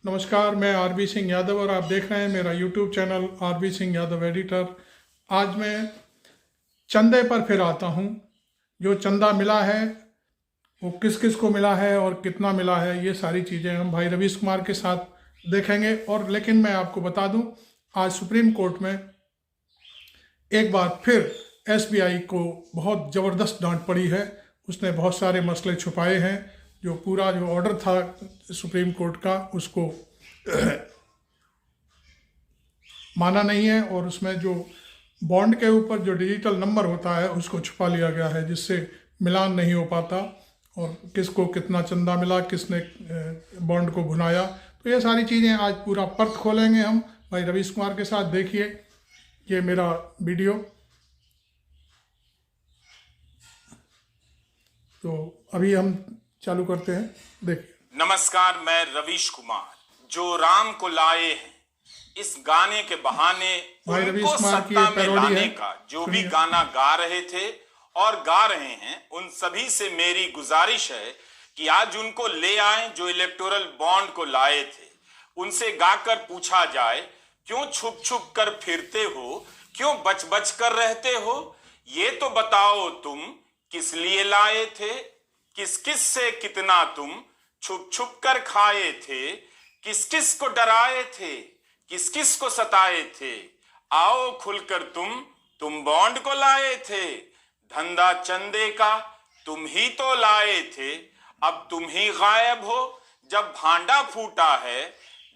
नमस्कार, मैं आरबी सिंह यादव और आप देख रहे हैं मेरा YouTube channel RB Singh Yadav editor. आज मैं चंदे पर फिर आता हूं। जो चंदा मिला है वो किस किस को मिला है और कितना मिला है, ये सारी चीज़ें हम भाई रवीश कुमार के साथ देखेंगे। और लेकिन मैं आपको बता दूं, आज सुप्रीम कोर्ट में एक बार फिर एसबीआई को बहुत ज़बरदस्त डांट पड़ी है। उसने बहुत सारे मसले छुपाए हैं। जो पूरा जो ऑर्डर था सुप्रीम कोर्ट का, उसको माना नहीं है। और उसमें जो बॉन्ड के ऊपर जो डिजिटल नंबर होता है उसको छुपा लिया गया है, जिससे मिलान नहीं हो पाता और किसको कितना चंदा मिला, किसने बॉन्ड को भुनाया। तो ये सारी चीज़ें आज पूरा पर्थ खोलेंगे हम भाई रवीश कुमार के साथ। देखिए ये मेरा वीडियो। तो अभी हम चालू करते हैं, देखिए। नमस्कार, मैं रवीश कुमार। जो राम को लाए हैं इस गाने के बहाने उनको सत्ता में लाने का जो भी गाना गा रहे थे और गा रहे हैं, उन सभी से मेरी गुजारिश है कि आज उनको ले आए जो इलेक्टोरल बॉन्ड को लाए थे। उनसे गाकर पूछा जाए, क्यों छुप छुप कर फिरते हो, क्यों बच बच कर रहते हो, ये तो बताओ तुम किस लिए लाए थे, किस किस से कितना तुम छुप छुप कर खाए थे, किस किस को डराए थे, किस किस को सताए थे। आओ खुलकर तुम बॉन्ड को लाए थे। धंधा चंदे का तुम ही तो लाए थे, अब तुम ही गायब हो जब भांडा फूटा है।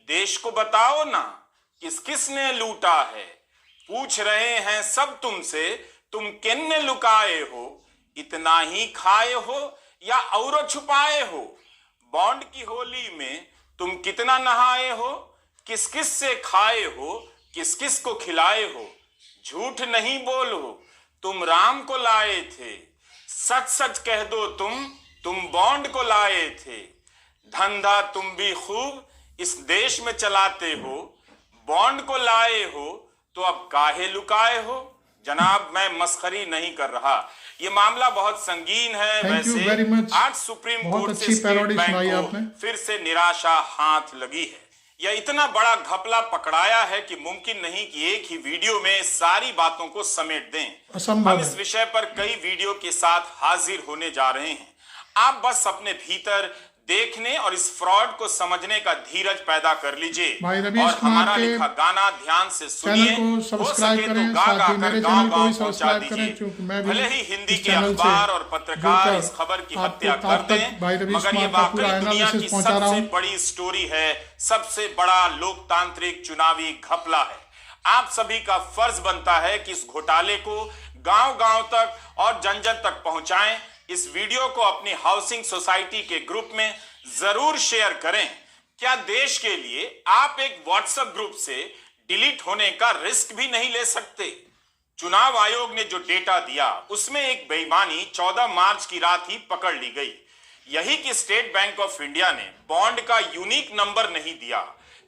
देश को बताओ ना किस किस ने लूटा है। पूछ रहे हैं सब तुमसे, तुम किन्ने लुकाए हो, इतना ही खाए हो या औरो छुपाए हो। बॉन्ड की होली में तुम कितना नहाए हो, किस किस से खाए हो, किस किस को खिलाए हो। झूठ नहीं बोलो, तुम राम को लाए थे, सच सच कह दो तुम बॉन्ड को लाए थे। धंधा तुम भी खूब इस देश में चलाते हो, बॉन्ड को लाए हो तो अब काहे लुकाए हो। जनाब, मैं मस्खरी नहीं कर रहा, ये मामला बहुत संगीन है। वैसे आज सुप्रीम कोर्ट से स्टेट बैंक को फिर से निराशा हाथ लगी है। यह इतना बड़ा घपला पकड़ाया है कि मुमकिन नहीं कि एक ही वीडियो में सारी बातों को समेट दें। हम इस विषय पर कई वीडियो के साथ हाजिर होने जा रहे हैं। आप बस अपने भीतर देखने और इस फ्रॉड को समझने का धीरज पैदा कर लीजिए और हमारा लिखा गाना ध्यान से सुनिए। हो सके तो गा गा कर गांव-गांव पहुंचा दीजिए। भले ही हिंदी के अखबार और पत्रकार इस खबर की हत्या कर दें, मगर ये वाकई दुनिया की सबसे बड़ी स्टोरी है, सबसे बड़ा लोकतांत्रिक चुनावी घपला है। आप सभी का फर्ज बनता है कि इस घोटाले को गांव-गांव तक और जन-जन तक पहुंचाएं। इस वीडियो को अपनी हाउसिंग सोसाइटी के ग्रुप में जरूर शेयर करें। क्या देश के लिए आप एक व्हाट्सएप ग्रुप से डिलीट होने का रिस्क भी नहीं ले सकते? चुनाव आयोग ने जो डेटा दिया उसमें एक बेईमानी 14 मार्च की रात ही पकड़ ली गई। यही कि स्टेट बैंक ऑफ इंडिया ने बॉन्ड का यूनिक नंबर नहीं दिया,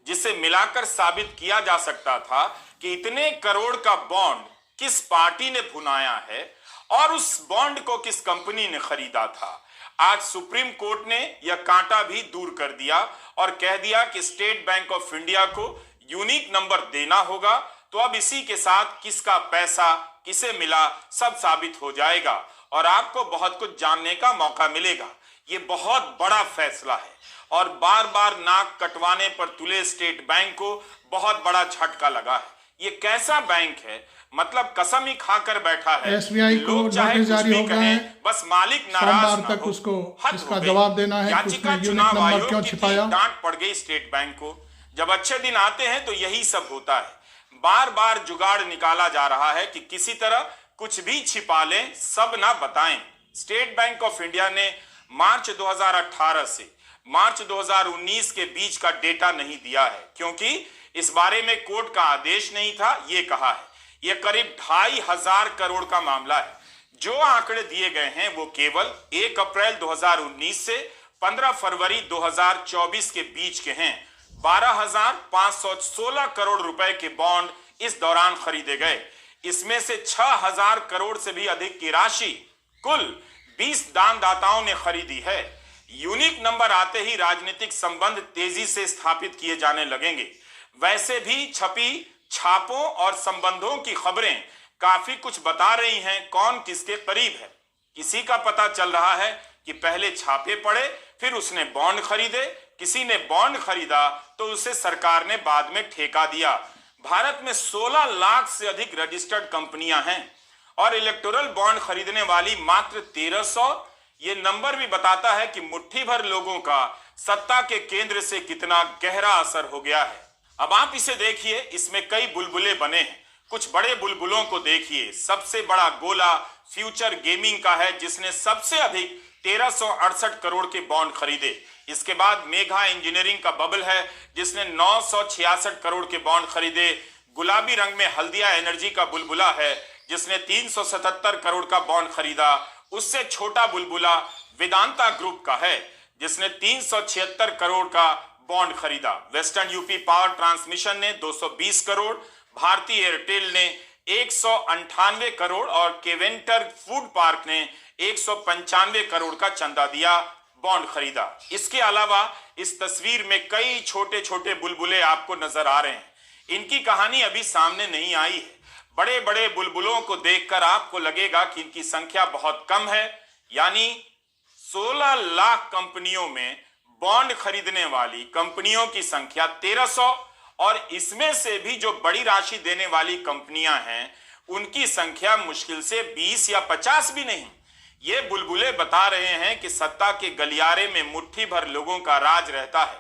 जिसे मिलाकर साबित किया जा सकता था कि इतने करोड़ का बॉन्ड किस पार्टी ने भुनाया है और उस बॉन्ड को किस कंपनी ने खरीदा था। आज सुप्रीम कोर्ट ने यह कांटा भी दूर कर दिया और कह दिया कि स्टेट बैंक ऑफ इंडिया को यूनिक नंबर देना होगा। तो अब इसी के साथ किसका पैसा किसे मिला सब साबित हो जाएगा और आपको बहुत कुछ जानने का मौका मिलेगा। ये बहुत बड़ा फैसला है और बार बार नाक कटवाने पर तुले स्टेट बैंक को बहुत बड़ा झटका लगा है। ये कैसा बैंक है, मतलब कसम ही खाकर बैठा है। एसबीआई को नोटिस जारी हो गया है, बस मालिक नाराज तक उसको इसका जवाब देना है। याचिका चुनाव आयोग की डांट पड़ गई स्टेट बैंक को। जब अच्छे दिन आते हैं तो यही सब होता है। बार बार जुगाड़ निकाला जा रहा है कि किसी तरह कुछ भी छिपा लें, सब ना बताएं। स्टेट बैंक ऑफ इंडिया ने मार्च 2018 से मार्च 2019 के बीच का डेटा नहीं दिया है, क्योंकि इस बारे में कोर्ट का आदेश नहीं था। ये कहा है यह करीब 2,500 करोड़ का मामला है। जो आंकड़े दिए गए हैं वो केवल 1 अप्रैल 2019 से 15 फरवरी 2024 के बीच के हैं। 12,516 करोड़ रुपए के बॉन्ड इस दौरान खरीदे गए। इसमें से 6,000 करोड़ से भी अधिक की राशि कुल 20 दानदाताओं ने खरीदी है। यूनिक नंबर आते ही राजनीतिक संबंध तेजी से स्थापित किए जाने लगेंगे। वैसे भी छपी छापों और संबंधों की खबरें काफी कुछ बता रही हैं कौन किसके करीब है। किसी का पता चल रहा है कि पहले छापे पड़े, फिर उसने बॉन्ड खरीदे, किसी ने बॉन्ड खरीदा तो उसे सरकार ने बाद में ठेका दिया। भारत में 16 लाख से अधिक रजिस्टर्ड कंपनियां हैं और इलेक्टोरल बॉन्ड खरीदने वाली मात्र 1300। ये नंबर भी बताता है कि मुट्ठी भर लोगों का सत्ता के केंद्र से कितना गहरा असर हो गया है। अब आप इसे देखिए, इसमें कई बुलबुले बने हैं। कुछ बड़े बुलबुलों को देखिए। सबसे बड़ा गोला फ्यूचर गेमिंग का है, जिसने सबसे अधिक 1368 करोड़ के बॉन्ड खरीदे। इसके बाद मेघा इंजीनियरिंग का बबल है, जिसने 966 करोड़ के बॉन्ड खरीदे। गुलाबी रंग में हल्दिया एनर्जी का बुलबुला है, जिसने 377 करोड़ का बॉन्ड खरीदा। उससे छोटा बुलबुला वेदांता ग्रुप का है, जिसने 376 करोड़ का बॉन्ड खरीदा। वेस्टर्न यूपी पावर ट्रांसमिशन ने 220 करोड़, भारतीय एयरटेल ने 198 करोड़ और केवेंटर फूड पार्क ने 195 करोड़ का चंदा दिया, बॉन्ड खरीदा। इसके अलावा इस तस्वीर में कई छोटे छोटे बुलबुले आपको नजर आ रहे हैं। इनकी कहानी अभी सामने नहीं आई है। बड़े बड़े बुलबुलों को देखकर आपको लगेगा कि इनकी संख्या बहुत कम है, यानी 16 लाख कंपनियों में बॉन्ड खरीदने वाली कंपनियों की संख्या 1300, और इसमें से भी जो बड़ी राशि देने वाली कंपनियां हैं उनकी संख्या मुश्किल से 20 या 50 भी नहीं। ये बुलबुले बता रहे हैं कि सत्ता के गलियारे में मुट्ठी भर लोगों का राज रहता है।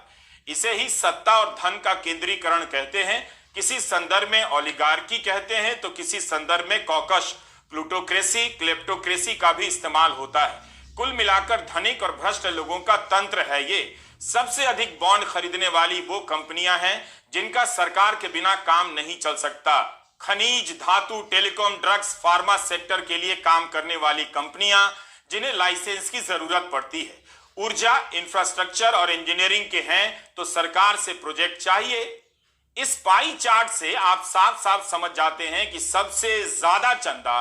इसे ही सत्ता और धन का केंद्रीकरण कहते हैं। किसी संदर्भ में ओलिगार्की कहते हैं तो किसी संदर्भ में कॉकस, प्लूटोक्रेसी, क्लेप्टोक्रेसी का भी इस्तेमाल होता है। कुल मिलाकर धनिक और भ्रष्ट लोगों का तंत्र है ये। सबसे अधिक बॉन्ड खरीदने वाली वो कंपनियां हैं जिनका सरकार के बिना काम नहीं चल सकता। खनिज, धातु, टेलीकॉम, ड्रग्स, फार्मा सेक्टर के लिए काम करने वाली कंपनियां जिन्हें लाइसेंस की जरूरत पड़ती है। ऊर्जा, इंफ्रास्ट्रक्चर और इंजीनियरिंग के हैं तो सरकार से प्रोजेक्ट चाहिए। इस पाई चार्ट से आप साफ साफ समझ जाते हैं कि सबसे ज्यादा चंदा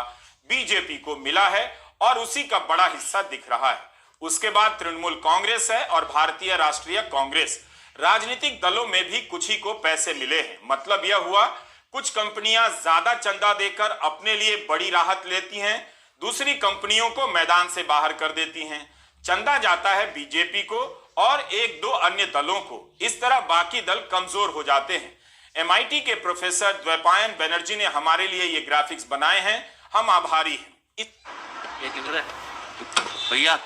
बीजेपी को मिला है और उसी का बड़ा हिस्सा दिख रहा है। उसके बाद तृणमूल कांग्रेस है और भारतीय राष्ट्रीय कांग्रेस। राजनीतिक दलों में भी कुछ ही को पैसे मिले हैं। मतलब यह हुआ, कुछ कंपनियां ज्यादा चंदा देकर अपने लिए बड़ी राहत लेती हैं, दूसरी कंपनियों को मैदान से बाहर कर देती हैं। चंदा जाता है बीजेपी को और एक दो अन्य दलों को। इस तरह बाकी दल कमजोर हो जाते हैं। MIT के प्रोफेसर द्वैपायन बनर्जी ने हमारे लिए ये ग्राफिक्स बनाए हैं। हम आभारी हैं। भैया,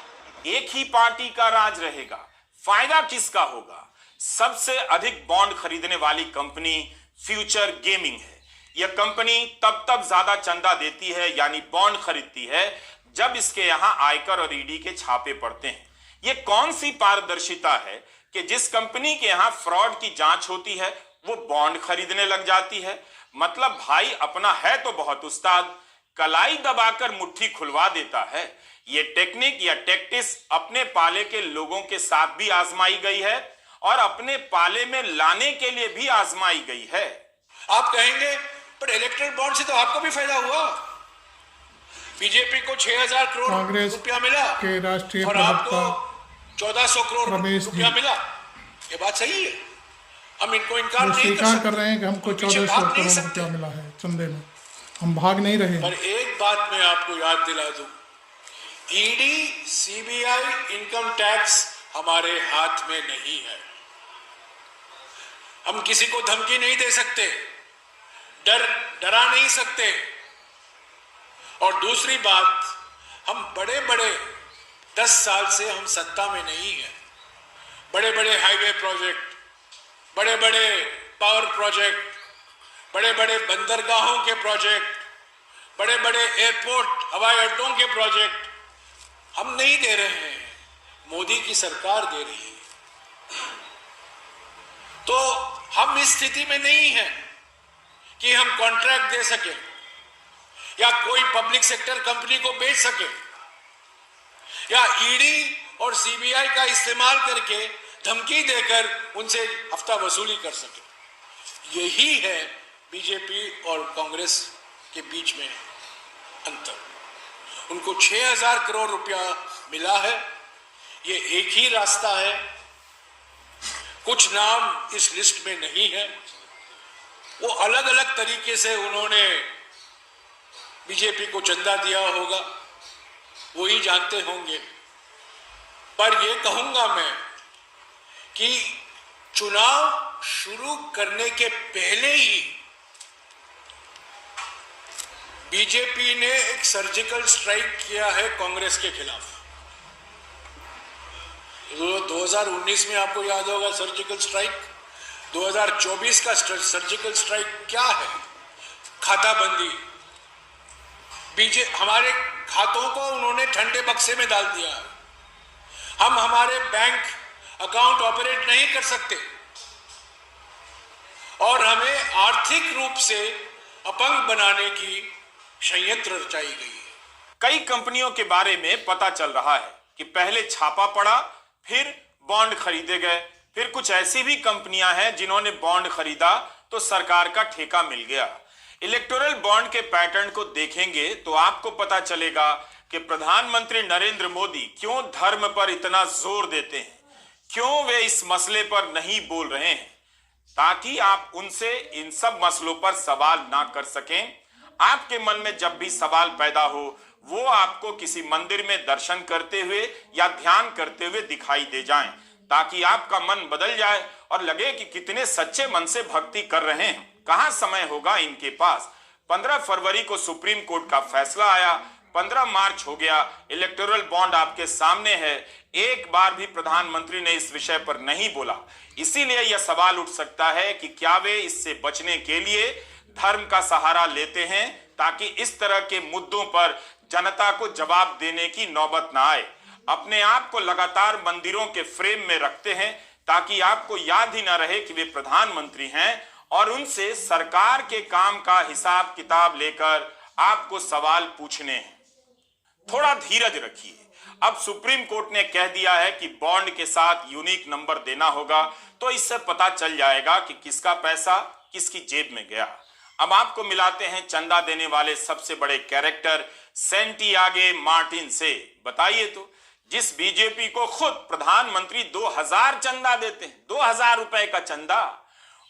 एक ही पार्टी का राज रहेगा, फायदा किसका होगा? सबसे अधिक बॉन्ड खरीदने वाली कंपनी फ्यूचर गेमिंग है। यह कंपनी तब ज्यादा चंदा देती है, यानी बॉन्ड खरीदती है, जब इसके यहां आयकर और ईडी के छापे पड़ते हैं। यह कौन सी पारदर्शिता है कि जिस कंपनी के यहां फ्रॉड की जांच होती है वो बॉन्ड खरीदने लग जाती है। मतलब भाई अपना है तो बहुत उस्ताद, कलाई दबाकर मुट्ठी खुलवा देता है। ये टेक्निक या टैक्टिस अपने पाले के लोगों के साथ भी आजमाई गई है और अपने पाले में लाने के लिए भी आजमाई गई है। आप कहेंगे पर इलेक्ट्रल बॉन्ड से तो आपको भी फायदा हुआ। बीजेपी को 6000 करोड़ रुपया मिला के राष्ट्रीय और आपको 1400 करोड़ रुपया मिला। ये बात सही है, हम इनको इनकार नहीं कर रहे हैं कि हमको 1400 करोड़ रुपया मिला है चंदे में, हम भाग नहीं रहे। पर एक बात मैं आपको याद दिला दूं, ईडी, सीबीआई, इनकम टैक्स हमारे हाथ में नहीं है। हम किसी को धमकी नहीं दे सकते, डरा नहीं सकते। और दूसरी बात, हम बड़े बड़े 10 साल से हम सत्ता में नहीं है। बड़े बड़े हाईवे प्रोजेक्ट, बड़े बड़े पावर प्रोजेक्ट, बड़े बड़े बंदरगाहों के प्रोजेक्ट, बड़े बड़े एयरपोर्ट, हवाई अड्डों के प्रोजेक्ट हम नहीं दे रहे हैं, मोदी की सरकार दे रही है। तो हम इस स्थिति में नहीं हैं कि हम कॉन्ट्रैक्ट दे सके या कोई पब्लिक सेक्टर कंपनी को बेच सके या ईडी और सीबीआई का इस्तेमाल करके धमकी देकर उनसे हफ्ता वसूली कर सके। यही है बीजेपी और कांग्रेस के बीच में अंतर। उनको 6000 करोड़ रुपया मिला है, ये एक ही रास्ता है। कुछ नाम इस लिस्ट में नहीं है, वो अलग अलग तरीके से उन्होंने बीजेपी को चंदा दिया होगा, वो ही जानते होंगे। पर ये कहूंगा मैं कि चुनाव शुरू करने के पहले ही बीजेपी ने एक सर्जिकल स्ट्राइक किया है कांग्रेस के खिलाफ। 2019 में आपको याद होगा सर्जिकल स्ट्राइक, 2024 का सर्जिकल स्ट्राइक क्या है? खाताबंदी। हमारे खातों को उन्होंने ठंडे बक्से में डाल दिया है। हम हमारे बैंक अकाउंट ऑपरेट नहीं कर सकते और हमें आर्थिक रूप से अपंग बनाने की षड्यंत्र रचाई गई है। कई कंपनियों के बारे में पता चल रहा है कि पहले छापा पड़ा, फिर बॉन्ड खरीदे गए, फिर कुछ ऐसी भी कंपनियां हैं जिन्होंने बॉन्ड खरीदा तो सरकार का ठेका मिल गया। इलेक्टोरल बॉन्ड के पैटर्न को देखेंगे तो आपको पता चलेगा कि प्रधानमंत्री नरेंद्र मोदी क्यों धर्म पर इतना जोर देते हैं, क्यों वे इस मसले पर नहीं बोल रहे हैं, ताकि आप उनसे इन सब मसलों पर सवाल ना कर सकें। आपके मन में जब भी सवाल पैदा हो वो आपको किसी मंदिर में दर्शन करते हुए या ध्यान करते हुए दिखाई दे जाएं, ताकि आपका मन बदल जाए और लगे कि कितने सच्चे मन से भक्ति कर रहे हैं। कहां समय होगा इनके पास। 15 फरवरी को सुप्रीम कोर्ट का फैसला आया, 15 मार्च हो गया, इलेक्टोरल बॉन्ड आपके सामने है। एक बार भी प्रधानमंत्री ने इस विषय पर नहीं बोला। इसीलिए यह सवाल उठ सकता है कि क्या वे इससे बचने के लिए धर्म का सहारा लेते हैं, ताकि इस तरह के मुद्दों पर जनता को जवाब देने की नौबत ना आए। अपने आप को लगातार मंदिरों के फ्रेम में रखते हैं ताकि आपको याद ही ना रहे कि वे प्रधानमंत्री हैं और उनसे सरकार के काम का हिसाब किताब लेकर आपको सवाल पूछने हैं। थोड़ा धीरज रखिए। अब सुप्रीम कोर्ट ने कह दिया है कि बॉन्ड के साथ यूनिक नंबर देना होगा, तो इससे पता चल जाएगा कि किसका पैसा किसकी जेब में गया। अब आपको मिलाते हैं चंदा देने वाले सबसे बड़े कैरेक्टर सेंटियागो मार्टिन से। बताइए तो, जिस बीजेपी को खुद प्रधानमंत्री 2000 चंदा देते हैं, 2000 रुपए का चंदा,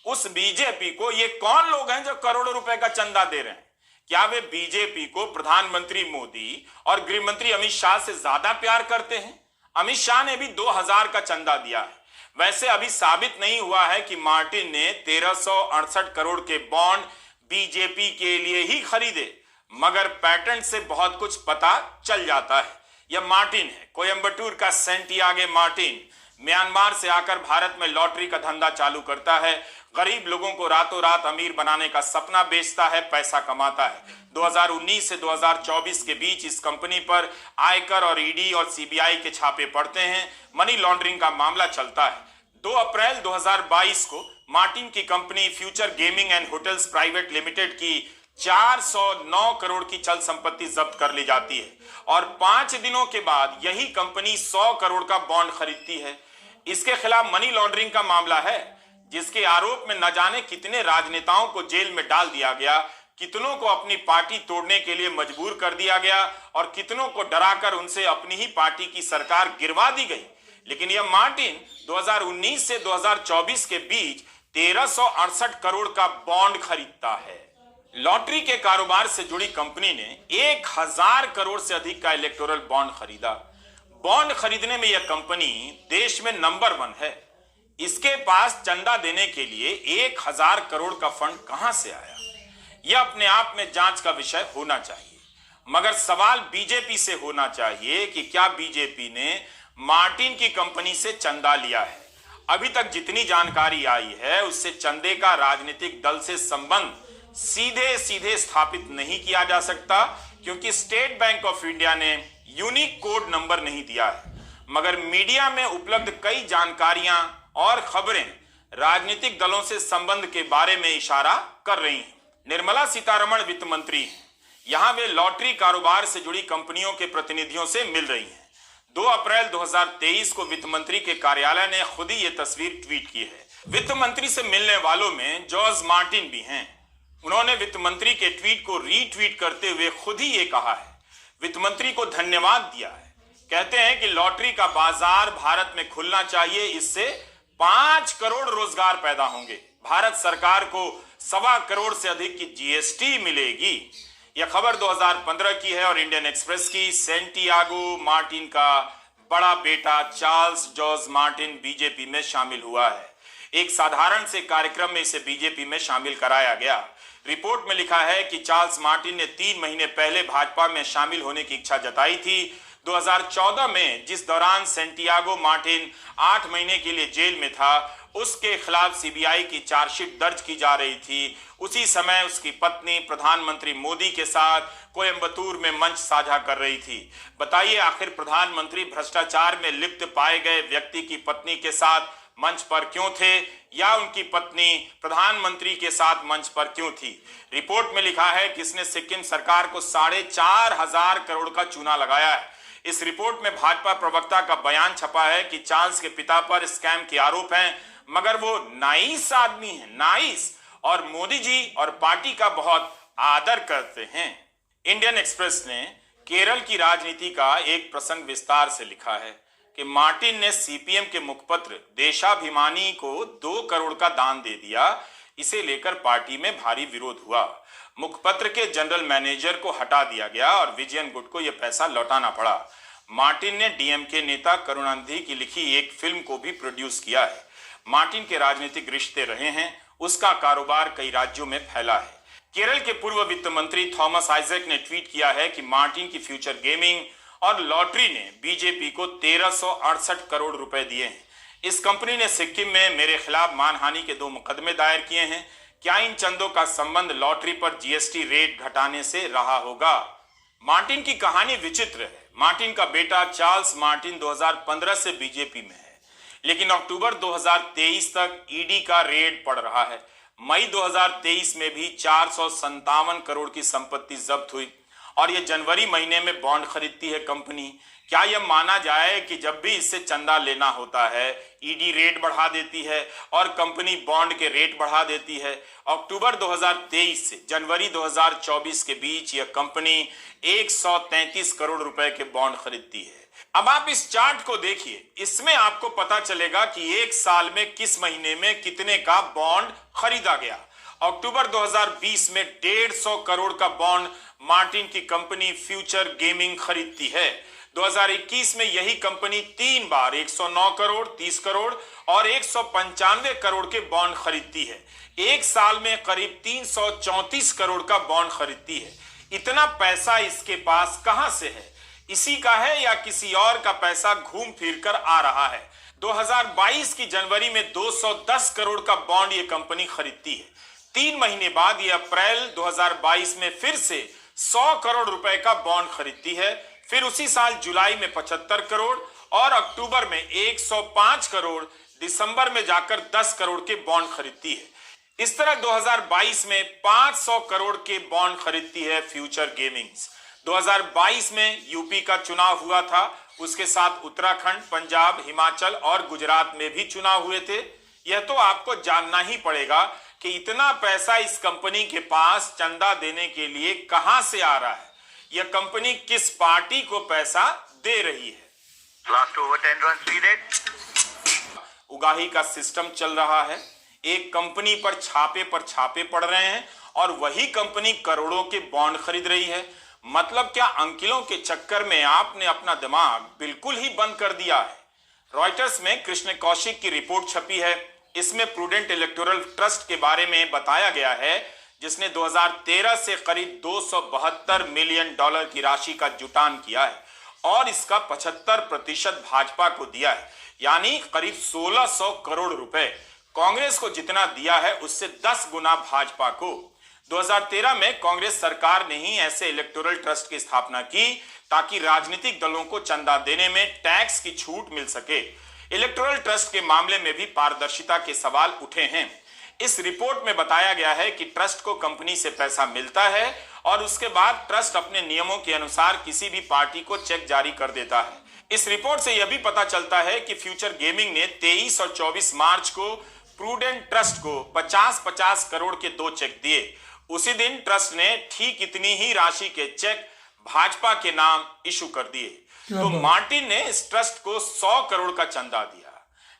उस बीजेपी को ये कौन लोग हैं जो करोड़ों रुपए का चंदा दे रहे हैं? क्या वे बीजेपी को प्रधानमंत्री मोदी और गृह मंत्री अमित शाह से ज्यादा प्यार करते हैं? अमित शाह ने भी 2000 का चंदा दिया है। वैसे अभी साबित नहीं हुआ है कि मार्टिन ने 1368 करोड़ के बॉन्ड बीजेपी के लिए ही खरीदे, मगर पैटर्न से बहुत कुछ पता चल जाता है। यह मार्टिन है, कोयंबटूर का सेंटियागो मार्टिन। म्यांमार से आकर भारत में लॉटरी का धंधा चालू करता है, गरीब लोगों को रातों रात अमीर बनाने का सपना बेचता है, पैसा कमाता है। 2019 से 2024 के बीच इस कंपनी पर आयकर और ईडी और सीबीआई के छापे पड़ते हैं, मनी लॉन्ड्रिंग का मामला चलता है। 2 अप्रैल 2022 को मार्टिन की company future gaming and hotels private limited की 409 करोड़ की चल संपत्ति जब्त कर ली जाती है और 5 दिनों के बाद यही कंपनी 100 करोड़ का बॉन्ड खरीदती है। इसके खिलाफ मनी लॉन्ड्रिंग का मामला है, जिसके आरोप में न जाने कितने राजनेताओं को जेल में डाल दिया गया, कितनों को अपनी पार्टी तोड़ने के लिए मजबूर कर दिया गया और कितनों को डराकर उनसे अपनी ही पार्टी की सरकार गिरवा दी गई। लेकिन यह मार्टिन 2019 से 2024 के बीच 1368 करोड़ का बॉन्ड खरीदता है। लॉटरी के कारोबार से जुड़ी कंपनी ने 1000 करोड़ से अधिक का इलेक्टोरल बॉन्ड खरीदा। बॉन्ड खरीदने में यह कंपनी देश में नंबर 1 है। इसके पास चंदा देने के लिए 1000 करोड़ का फंड कहां से आया, यह अपने आप में जांच का विषय होना चाहिए। मगर सवाल बीजेपी से होना चाहिए कि क्या बीजेपी ने मार्टिन की कंपनी से चंदा लिया है। अभी तक जितनी जानकारी आई है उससे चंदे का राजनीतिक दल से संबंध सीधे सीधे स्थापित नहीं किया जा सकता, क्योंकि स्टेट बैंक ऑफ इंडिया ने यूनिक कोड नंबर नहीं दिया है। मगर मीडिया में उपलब्ध कई जानकारियां और खबरें राजनीतिक दलों से संबंध के बारे में इशारा कर रही हैं। निर्मला सीतारमण वित्त मंत्री हैं, यहां वे लॉटरी कारोबार से जुड़ी कंपनियों के प्रतिनिधियों से मिल रही हैं। 2 अप्रैल 2023 को वित्त मंत्री के कार्यालय ने खुद ही ये तस्वीर ट्वीट की है। वित्त मंत्री से मिलने वालों में जॉर्ज मार्टिन भी हैं। उन्होंने वित्त मंत्री के ट्वीट को रीट्वीट करते हुए खुद ही ये कहा है, वित्त मंत्री को धन्यवाद दिया है। कहते हैं कि लॉटरी का बाजार भारत में खुलना चाहिए, इससे 5 करोड़ रोजगार पैदा होंगे। भारत सरकार को 1.25 करोड़ से अधिक की जीएसटी मिलेगी। यह खबर 2015 की है और इंडियन एक्सप्रेस की। सैंटियागो मार्टिन का बड़ा बेटा चार्ल्स जॉर्ज मार्टिन बीजेपी में शामिल हुआ है। एक साधारण से कार्यक्रम में इसे बीजेपी में शामिल कराया गया। रिपोर्ट में लिखा है कि चार्ल्स मार्टिन ने 3 महीने पहले भाजपा में शामिल होने की इच्छा जताई थी। 2014 में जिस दौरान सैंटियागो मार्टिन 8 महीने के लिए जेल में था, उसके खिलाफ सीबीआई की चार्जशीट दर्ज की जा रही थी। उसी समय उसकी पत्नी प्रधानमंत्री मोदी के साथ कोयम्बतूर में मंच साझा कर रही थी। बताइए, आखिर प्रधानमंत्री भ्रष्टाचार में लिप्त पाए गए व्यक्ति की पत्नी के साथ मंच पर क्यों थे, या उनकी पत्नी प्रधानमंत्री के साथ मंच पर क्यों थी? रिपोर्ट में लिखा है कि इसने सिक्किम सरकार को 4,500 करोड़ का चूना लगाया है। इस रिपोर्ट में भाजपा प्रवक्ता का बयान छपा है कि चार्ल्स के पिता पर स्कैम के आरोप हैं, मगर वो नाइस आदमी है, नाइस, और मोदी जी और पार्टी का बहुत आदर करते हैं। इंडियन एक्सप्रेस ने केरल की राजनीति का एक प्रसंग विस्तार से लिखा है कि मार्टिन ने सीपीएम के मुखपत्र देशाभिमानी को 2 करोड़ का दान दे दिया। इसे लेकर पार्टी में भारी विरोध हुआ। मुखपत्र के जनरल मैनेजर को हटा दिया गया और विजयन गुट को यह पैसा लौटाना पड़ा। मार्टिन ने डीएमके नेता करुणानिधि की लिखी एक फिल्म को भी प्रोड्यूस किया है। मार्टिन के राजनीतिक रिश्ते रहे हैं, उसका कारोबार कई राज्यों में फैला है। केरल के पूर्व वित्त मंत्री थॉमस आइजैक ने ट्वीट किया है कि मार्टिन की फ्यूचर गेमिंग और लॉटरी ने बीजेपी को 1368 करोड़ रुपए दिए हैं। इस कंपनी ने सिक्किम में मेरे खिलाफ मानहानि के 2 मुकदमे दायर किए हैं। क्या इन चंदों का संबंध लॉटरी पर जीएसटी रेट घटाने से रहा होगा? मार्टिन की कहानी विचित्र है। मार्टिन का बेटा चार्ल्स मार्टिन 2015 से बीजेपी में है, लेकिन अक्टूबर 2023 तक ईडी का रेड पड़ रहा है। मई 2023 में भी 457 करोड़ की संपत्ति जब्त हुई और ये जनवरी महीने में बॉन्ड खरीदती है कंपनी। क्या यह माना जाए कि जब भी इससे चंदा लेना होता है, ईडी रेट बढ़ा देती है और कंपनी बॉन्ड के रेट बढ़ा देती है? अक्टूबर 2023 से जनवरी 2024 के बीच यह कंपनी 133 करोड़ रुपए के बॉन्ड खरीदती है। अब आप इस चार्ट को देखिए, इसमें आपको पता चलेगा कि एक साल में किस महीने में कितने का बॉन्ड खरीदा गया। अक्टूबर 2020 में 150 करोड़ का बॉन्ड मार्टिन की कंपनी फ्यूचर गेमिंग खरीदती है। 2021 में यही कंपनी 3 बार 109 करोड़, 30 करोड़ और 195 करोड़ के बॉन्ड खरीदती है। एक साल में करीब 334 करोड़ का बॉन्ड खरीदती है। इतना पैसा इसके पास कहां से है? इसी का है या किसी और का पैसा घूम फिर कर आ रहा है? 2022 की जनवरी में 210 करोड़ का बॉन्ड ये कंपनी खरीदती है। 3 महीने बाद ये अप्रैल 2022 में फिर से 100 करोड़ रुपए का बॉन्ड खरीदती है। फिर उसी साल जुलाई में 75 करोड़ और अक्टूबर में 105 करोड़, दिसंबर में जाकर 10 करोड़ के बॉन्ड खरीदती है। इस तरह 2022 में 500 करोड़ के बॉन्ड खरीदती है फ्यूचर गेमिंग्स। 2022 में यूपी का चुनाव हुआ था, उसके साथ उत्तराखंड, पंजाब, हिमाचल और गुजरात में भी चुनाव हुए थे। यह तो आपको जानना ही पड़ेगा कि इतना पैसा इस कंपनी के पास चंदा देने के लिए कहां से आ रहा है। यह कंपनी किस पार्टी को पैसा दे रही है? Last over 10 runs needed. उगाही का सिस्टम चल रहा है। एक कंपनी पर छापे पड़ रहे हैं और वही कंपनी करोड़ों के बॉन्ड खरीद रही है। मतलब क्या अंकिलों के चक्कर में आपने अपना दिमाग बिल्कुल ही बंद कर दिया है? रॉयटर्स में कृष्ण कौशिक की रिपोर्ट छपी है। इसमें प्रूडेंट इलेक्टोरल ट्रस्ट के बारे में बताया गया है, जिसने 2013 से करीब $272 मिलियन की राशि का जुटान किया है और इसका 75% भाजपा को दिया है, यानी करीब 1600 करोड़ रुपए। कांग्रेस को जितना दिया है उससे 10 गुना भाजपा को। 2013 में कांग्रेस सरकार ने ही ऐसे इलेक्टोरल ट्रस्ट की स्थापना की ताकि राजनीतिक दलों को चंदा देने में टैक्स की छूट मिल सके। इलेक्टोरल ट्रस्ट के मामले में भी पारदर्शिता के सवाल उठे हैं। इस रिपोर्ट में बताया गया है कि ट्रस्ट को कंपनी से पैसा मिलता है और उसके बाद ट्रस्ट अपने नियमों के अनुसार किसी भी पार्टी को चेक जारी कर देता है। इस रिपोर्ट से यह भी पता चलता है कि फ्यूचर गेमिंग ने 23 और 24 मार्च को प्रूडेंट ट्रस्ट को 50-50 करोड़ के 2 चेक दिए। उसी दिन ट्रस्ट ने ठीक इतनी ही राशि के चेक भाजपा के नाम इशू कर दिए। तो मार्टिन ने इस ट्रस्ट को 100 करोड़ का चंदा दिया।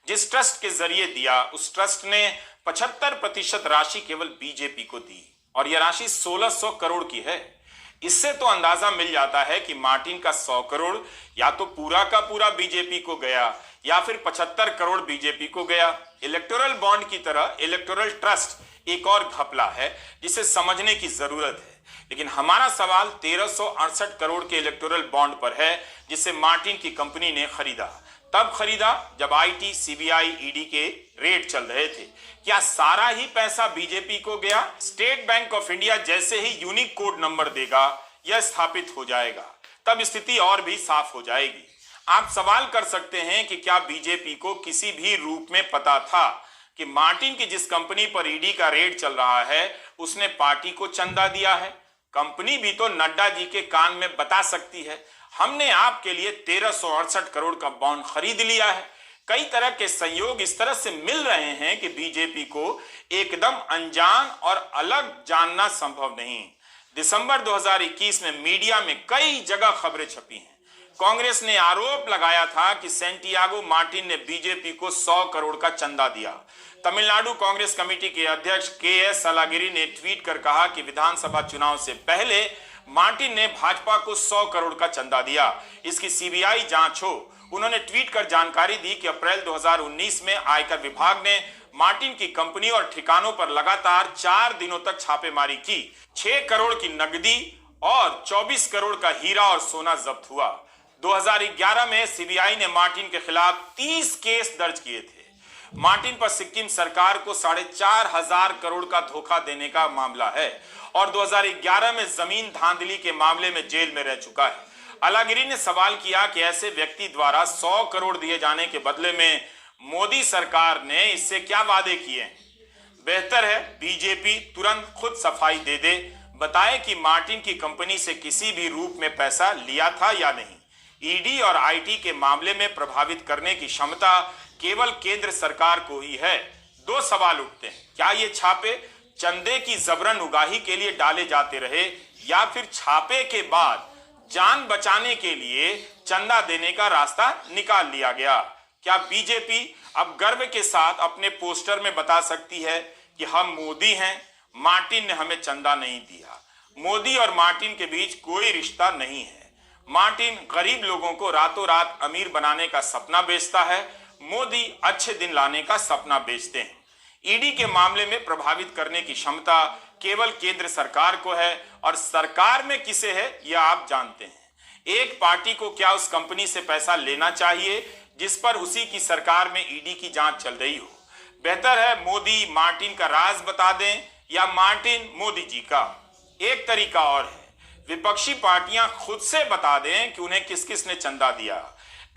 जिस ट्रस्ट के जरिए दिया, उस ट्रस्ट ने 75% राशि केवल बीजेपी को दी और यह राशि 1600 करोड़ की है। इससे तो अंदाजा मिल जाता है कि मार्टिन का 100 करोड़ या तो पूरा का पूरा बीजेपी को गया या फिर 75 करोड़ बीजेपी को गया। इलेक्टोरल बॉन्ड की तरह इलेक्टोरल ट्रस्ट एक और घपला है जिसे समझने की जरूरत है। लेकिन हमारा सवाल 1368 करोड़ के इलेक्टोरल बॉन्ड पर है जिसे मार्टिन की कंपनी ने खरीदा। तब खरीदा जब आईटी, सीबीआई, ईडी के रेड चल रहे थे। क्या सारा ही पैसा बीजेपी को गया? स्टेट बैंक ऑफ इंडिया जैसे ही यूनिक कोड नंबर देगा, यह स्थापित हो जाएगा, तब स्थिति और भी साफ हो जाएगी। आप सवाल कर सकते हैं कि क्या बीजेपी को किसी भी रूप में पता था कि मार्टिन की जिस कंपनी पर ईडी का रेड चल रहा है उसने पार्टी को चंदा दिया है? कंपनी भी तो नड्डा जी के कान में बता सकती है, हमने आपके लिए 1368 करोड़ का बॉन्ड खरीद लिया है। कई तरह के संयोग इस तरह से मिल रहे हैं कि बीजेपी को एकदम अनजान और अलग जानना संभव नहीं। दिसंबर 2021 में मीडिया में कई जगह खबरें छपी हैं। कांग्रेस ने आरोप लगाया था कि सैंटियागो मार्टिन ने बीजेपी को 100 करोड़ का चंदा दिया। तमिलनाडु कांग्रेस कमेटी के अध्यक्ष के.एस. अलागिरी ने ट्वीट कर कहा कि विधानसभा चुनाव से पहले मार्टिन ने भाजपा को 100 करोड़ का चंदा दिया, इसकी सीबीआई जांच हो। उन्होंने ट्वीट कर जानकारी दी कि अप्रैल 2019 में आयकर विभाग ने मार्टिन की कंपनी और ठिकानों पर लगातार 4 दिनों तक छापेमारी की। 6 करोड़ की नकदी और 24 करोड़ का हीरा और सोना जब्त हुआ। 2011 में सीबीआई ने मार्टिन के खिलाफ 30 केस दर्ज किए थे। मार्टिन पर सिक्किम सरकार को 4,500 करोड़ का धोखा देने का मामला है और 2011 में जमीन धांधली के मामले में जेल में रह चुका है। अलागिरी ने सवाल किया कि ऐसे व्यक्ति द्वारा 100 करोड़ दिए जाने के बदले में मोदी सरकार ने इससे क्या वादे किए हैं? बेहतर है बीजेपी तुरंत खुद सफाई दे दे, बताए कि मार्टिन की कंपनी से किसी भी रूप में पैसा लिया था या नहीं। ईडी और आईटी के मामले में प्रभावित करने की क्षमता केवल केंद्र सरकार को ही है। 2 सवाल उठते हैं, क्या ये छापे चंदे की जबरन उगाही के लिए डाले जाते रहे या फिर छापे के बाद जान बचाने के लिए चंदा देने का रास्ता निकाल लिया गया? क्या बीजेपी अब गर्व के साथ अपने पोस्टर में बता सकती है कि हम मोदी हैं, मार्टिन ने हमें चंदा नहीं दिया? मोदी और मार्टिन के बीच कोई रिश्ता नहीं है। मार्टिन गरीब लोगों को रातों रात अमीर बनाने का सपना बेचता है, मोदी अच्छे दिन लाने का सपना बेचते हैं। ईडी के मामले में प्रभावित करने की क्षमता केवल केंद्र सरकार को है और सरकार में किसे है यह आप जानते हैं। एक पार्टी को क्या उस कंपनी से पैसा लेना चाहिए जिस पर उसी की सरकार में ईडी की जांच चल रही हो? बेहतर है मोदी मार्टिन का राज बता दें या मार्टिन मोदी जी का। एक तरीका और है, विपक्षी पार्टियां खुद से बता दें कि उन्हें किस किस ने चंदा दिया।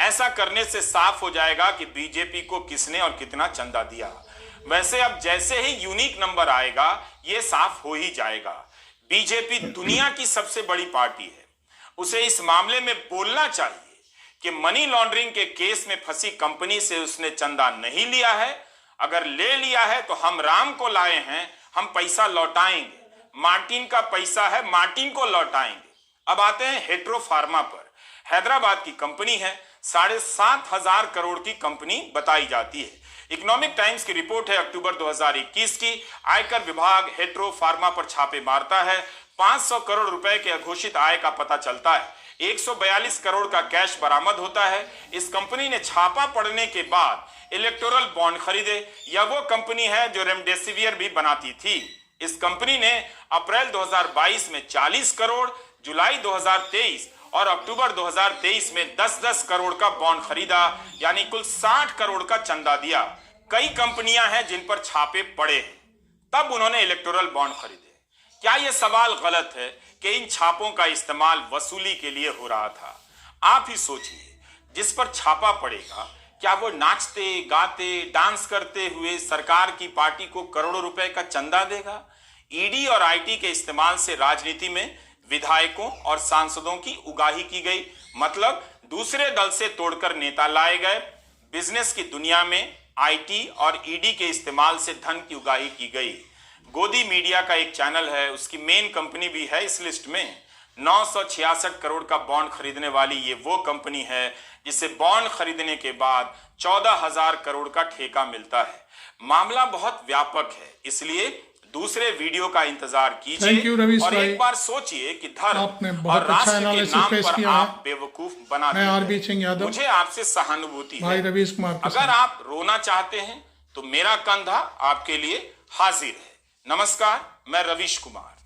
ऐसा करने से साफ हो जाएगा कि बीजेपी को किसने और कितना चंदा दिया। वैसे अब जैसे ही यूनिक नंबर आएगा यह साफ हो ही जाएगा। बीजेपी दुनिया की सबसे बड़ी पार्टी है, उसे इस मामले में बोलना चाहिए कि मनी लॉन्ड्रिंग के केस में फंसी कंपनी से उसने चंदा नहीं लिया है। अगर ले लिया है तो हम राम को लाए हैं, हम पैसा लौटाएंगे। मार्टिन का पैसा है, मार्टिन को लौटाएंगे। अब आते हैं हेट्रो फार्मा पर। हैदराबाद की कंपनी है, 7,500 करोड़ की कंपनी बताई जाती है। इकोनॉमिक टाइम्स की रिपोर्ट है अक्टूबर 2021 की। आयकर विभाग हेट्रो फार्मा पर छापे मारता है। 500 करोड़ रुपए के अघोषित आय का पता चलता है। 142 करोड़ का कैश बरामद होता है। इस कंपनी ने छापा पड़ने के बाद इलेक्टोरल बॉन्ड खरीदे। यह वो कंपनी है जो रेमडेसिवियर भी बनाती थी। इस कंपनी ने अप्रैल 2022 में 40 करोड़, जुलाई 2023 और अक्टूबर 2023 में 10-10 करोड़ का बॉन्ड खरीदा, यानी कुल 60 करोड़ का चंदा दिया। कई कंपनियां हैं जिन पर छापे पड़े हैं, तब उन्होंने इलेक्टोरल बॉन्ड खरीदे। क्या यह सवाल गलत है कि इन छापों का इस्तेमाल वसूली के लिए हो रहा था? आप ही सोचिए, जिस पर छापा पड़ेगा क्या वो नाचते गाते डांस करते हुए सरकार की पार्टी को करोड़ों रुपए का चंदा देगा? ईडी और आईटी के इस्तेमाल से राजनीति में विधायकों और सांसदों की उगाही की गई, मतलब दूसरे दल से तोड़कर नेता लाए गए। बिजनेस की दुनिया में आईटी और ईडी के इस्तेमाल से धन की उगाही की गई। गोदी मीडिया का एक चैनल है, उसकी मेन कंपनी भी है इस लिस्ट में। 966 करोड़ का बॉन्ड खरीदने वाली ये वो कंपनी है जिसे बॉन्ड खरीदने के बाद 14,000 करोड़ का ठेका मिलता है। मामला बहुत व्यापक है, इसलिए दूसरे वीडियो का इंतजार कीजिए और एक बार सोचिए कि धर्म और राष्ट्र के नाम पर आप बेवकूफ बनाते हैं। मुझे आपसे सहानुभूति है। अगर आप रोना चाहते हैं तो मेरा कंधा आपके लिए हाजिर है। नमस्कार, मैं रवीश कुमार।